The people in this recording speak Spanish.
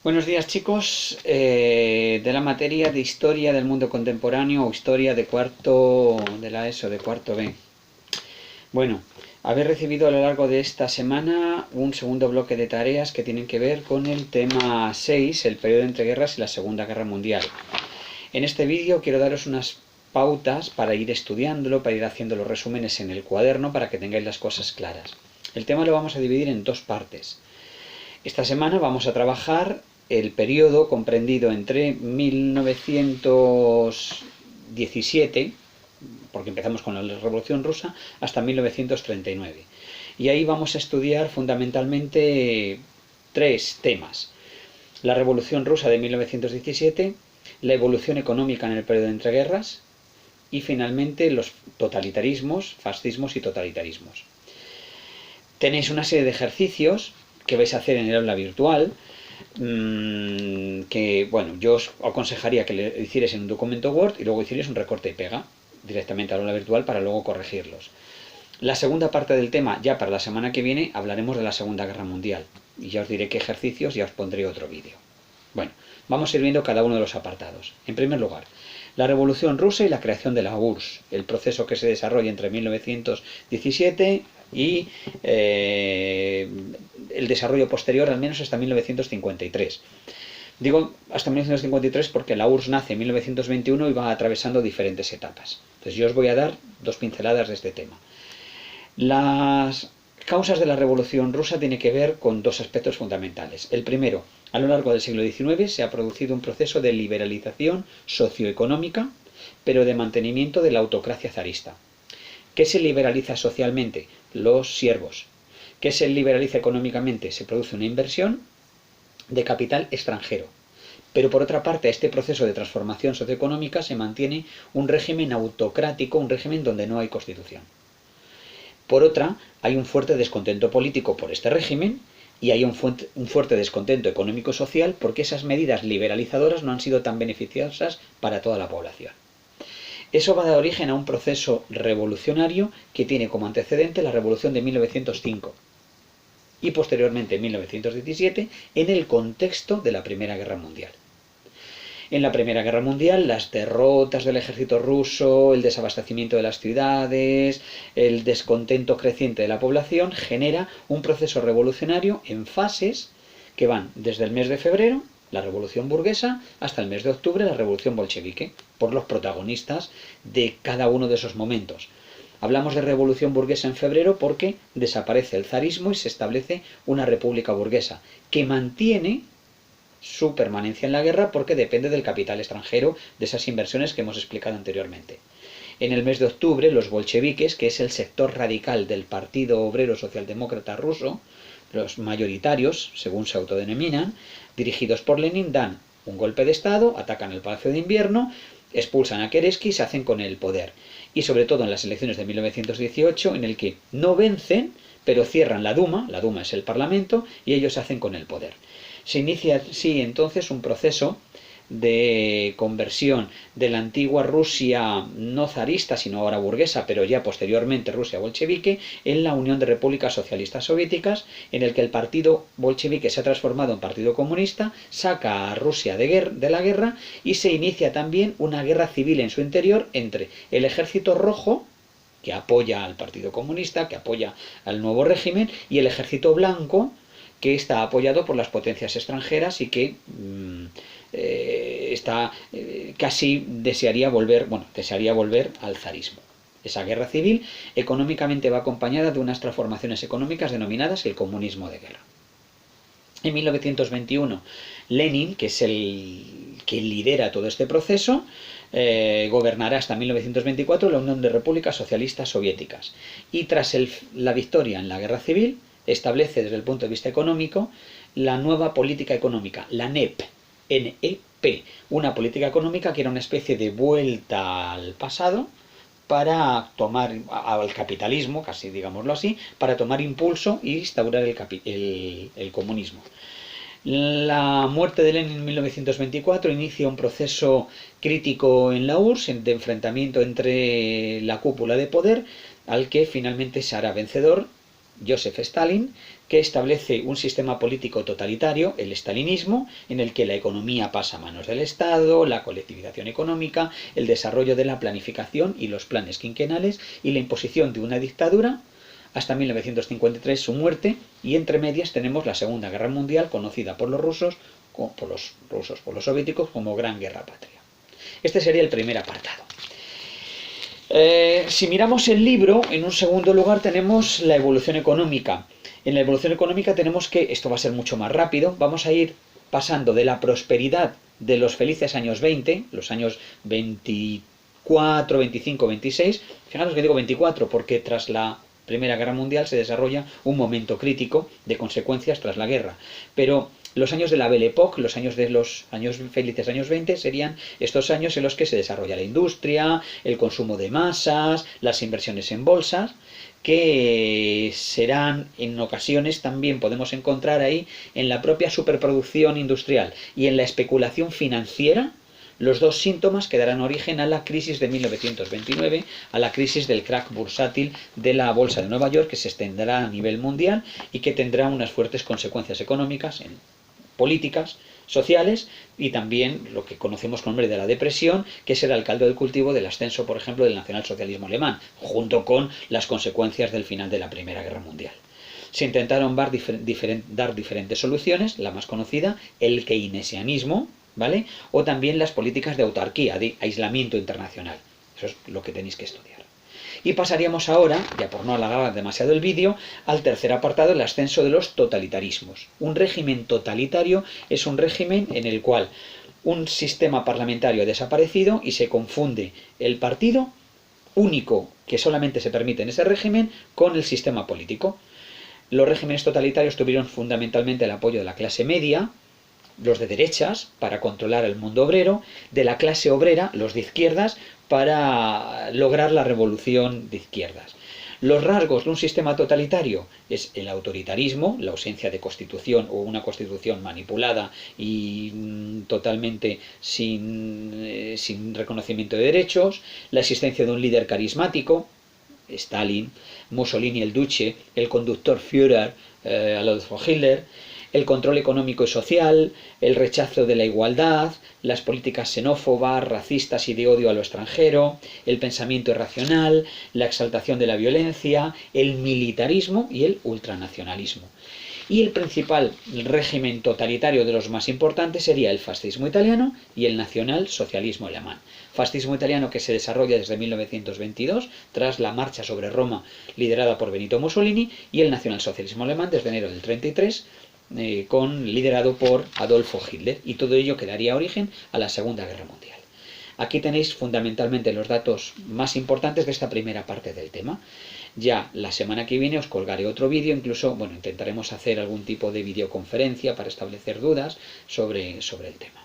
Buenos días, chicos, de la materia de Historia del Mundo Contemporáneo o Historia de cuarto de la ESO, de cuarto B. Bueno, habéis recibido a lo largo de esta semana un segundo bloque de tareas que tienen que ver con el tema 6, el periodo entre guerras y la Segunda Guerra Mundial. En este vídeo quiero daros unas pautas para ir estudiándolo, para ir haciendo los resúmenes en el cuaderno, para que tengáis las cosas claras. El tema lo vamos a dividir en dos partes. Esta semana vamos a trabajar el periodo comprendido entre 1917, porque empezamos con la Revolución Rusa, hasta 1939. Y ahí vamos a estudiar fundamentalmente tres temas: la Revolución Rusa de 1917, la evolución económica en el periodo de entreguerras y finalmente los totalitarismos, fascismos y totalitarismos. Tenéis una serie de ejercicios que vais a hacer en el aula virtual, que, bueno, yo os aconsejaría que le hicierais en un documento Word y luego hicierais un recorte y pega directamente al aula virtual para luego corregirlos. La segunda parte del tema, ya para la semana que viene, hablaremos de la Segunda Guerra Mundial y ya os diré qué ejercicios, ya os pondré otro vídeo. Bueno, vamos a ir viendo cada uno de los apartados. En primer lugar, la Revolución Rusa y la creación de la URSS, el proceso que se desarrolla entre 1917 y el desarrollo posterior al menos hasta 1953. Digo hasta 1953 porque la URSS nace en 1921 y va atravesando diferentes etapas. Entonces yo os voy a dar dos pinceladas de este tema. Las causas de la Revolución Rusa tienen que ver con dos aspectos fundamentales. El primero, a lo largo del siglo XIX se ha producido un proceso de liberalización socioeconómica, pero de mantenimiento de la autocracia zarista. ¿Qué se liberaliza socialmente? Los siervos. ¿Qué se liberaliza económicamente? Se produce una inversión de capital extranjero. Pero por otra parte, a este proceso de transformación socioeconómica se mantiene un régimen autocrático, un régimen donde no hay constitución. Por otra, hay un fuerte descontento político por este régimen y hay un fuerte descontento económico-social porque esas medidas liberalizadoras no han sido tan beneficiosas para toda la población. Eso va a dar origen a un proceso revolucionario que tiene como antecedente la Revolución de 1905 y posteriormente 1917 en el contexto de la Primera Guerra Mundial. En la Primera Guerra Mundial, las derrotas del ejército ruso, el desabastecimiento de las ciudades, el descontento creciente de la población genera un proceso revolucionario en fases que van desde el mes de febrero, la revolución burguesa, hasta el mes de octubre, la revolución bolchevique, por los protagonistas de cada uno de esos momentos. Hablamos de revolución burguesa en febrero porque desaparece el zarismo y se establece una república burguesa que mantiene su permanencia en la guerra porque depende del capital extranjero, de esas inversiones que hemos explicado anteriormente. En el mes de octubre, los bolcheviques, que es el sector radical del Partido Obrero Socialdemócrata Ruso, los mayoritarios, según se autodenominan, dirigidos por Lenin, dan un golpe de estado, atacan el Palacio de Invierno, expulsan a Kerensky y se hacen con el poder. Y sobre todo en las elecciones de 1918, en el que no vencen, pero cierran la Duma es el Parlamento, y ellos se hacen con el poder. Se inicia así entonces un proceso de conversión de la antigua Rusia no zarista, sino ahora burguesa, pero ya posteriormente Rusia bolchevique, en la Unión de Repúblicas Socialistas Soviéticas, en el que el partido bolchevique se ha transformado en partido comunista, saca a Rusia de la guerra y se inicia también una guerra civil en su interior entre el ejército rojo, que apoya al partido comunista, que apoya al nuevo régimen, y el ejército blanco, que está apoyado por las potencias extranjeras y que casi desearía volver al zarismo. Esa guerra civil económicamente va acompañada de unas transformaciones económicas denominadas el comunismo de guerra. En 1921, Lenin, que es el que lidera todo este proceso, gobernará hasta 1924 la Unión de Repúblicas Socialistas Soviéticas. Y tras la victoria en la guerra civil, establece desde el punto de vista económico la nueva política económica, la NEP, N-E-P, una política económica que era una especie de vuelta al pasado para tomar al capitalismo, casi digámoslo así, para tomar impulso e instaurar el comunismo. La muerte de Lenin en 1924 inicia un proceso crítico en la URSS de enfrentamiento entre la cúpula de poder, al que finalmente se hará vencedor Joseph Stalin, que establece un sistema político totalitario, el stalinismo, en el que la economía pasa a manos del Estado, la colectivización económica, el desarrollo de la planificación y los planes quinquenales y la imposición de una dictadura hasta 1953 su muerte, y entre medias tenemos la Segunda Guerra Mundial, conocida por los soviéticos como Gran Guerra Patria. Este sería el primer apartado. Si miramos el libro, en un segundo lugar tenemos la evolución económica. En la evolución económica tenemos que, esto va a ser mucho más rápido, vamos a ir pasando de la prosperidad de los felices años 20, los años 24, 25, 26, fijaros que digo 24 porque tras la Primera Guerra Mundial se desarrolla un momento crítico de consecuencias tras la guerra, pero los años de la Belle Époque, los años felices años 20, serían estos años en los que se desarrolla la industria, el consumo de masas, las inversiones en bolsas, que serán en ocasiones también podemos encontrar ahí en la propia superproducción industrial y en la especulación financiera, los dos síntomas que darán origen a la crisis de 1929, a la crisis del crack bursátil de la Bolsa de Nueva York, que se extenderá a nivel mundial y que tendrá unas fuertes consecuencias económicas, políticas, sociales, y también lo que conocemos con el nombre de la depresión, que será el caldo de cultivo del ascenso, por ejemplo, del nacionalsocialismo alemán, junto con las consecuencias del final de la Primera Guerra Mundial. Se intentaron dar diferentes soluciones, la más conocida, el keynesianismo, ¿vale? O también las políticas de autarquía, de aislamiento internacional. Eso es lo que tenéis que estudiar. Y pasaríamos ahora, ya por no alargar demasiado el vídeo, al tercer apartado, el ascenso de los totalitarismos. Un régimen totalitario es un régimen en el cual un sistema parlamentario ha desaparecido y se confunde el partido único que solamente se permite en ese régimen con el sistema político. Los regímenes totalitarios tuvieron fundamentalmente el apoyo de la clase media, los de derechas, para controlar el mundo obrero, de la clase obrera, los de izquierdas, para lograr la revolución de izquierdas. Los rasgos de un sistema totalitario es el autoritarismo, la ausencia de constitución o una constitución manipulada y totalmente sin reconocimiento de derechos, la existencia de un líder carismático, Stalin, Mussolini el Duce, el conductor Führer, Adolf Hitler, el control económico y social, el rechazo de la igualdad, las políticas xenófobas, racistas y de odio a lo extranjero, el pensamiento irracional, la exaltación de la violencia, el militarismo y el ultranacionalismo. Y el principal régimen totalitario de los más importantes sería el fascismo italiano y el nacionalsocialismo alemán. Fascismo italiano que se desarrolla desde 1922, tras la marcha sobre Roma liderada por Benito Mussolini, y el nacionalsocialismo alemán desde enero del 33, liderado por Adolfo Hitler, y todo ello que daría origen a la Segunda Guerra Mundial. Aquí tenéis fundamentalmente los datos más importantes de esta primera parte del tema. Ya la semana que viene os colgaré otro vídeo, incluso intentaremos hacer algún tipo de videoconferencia para establecer dudas sobre el tema.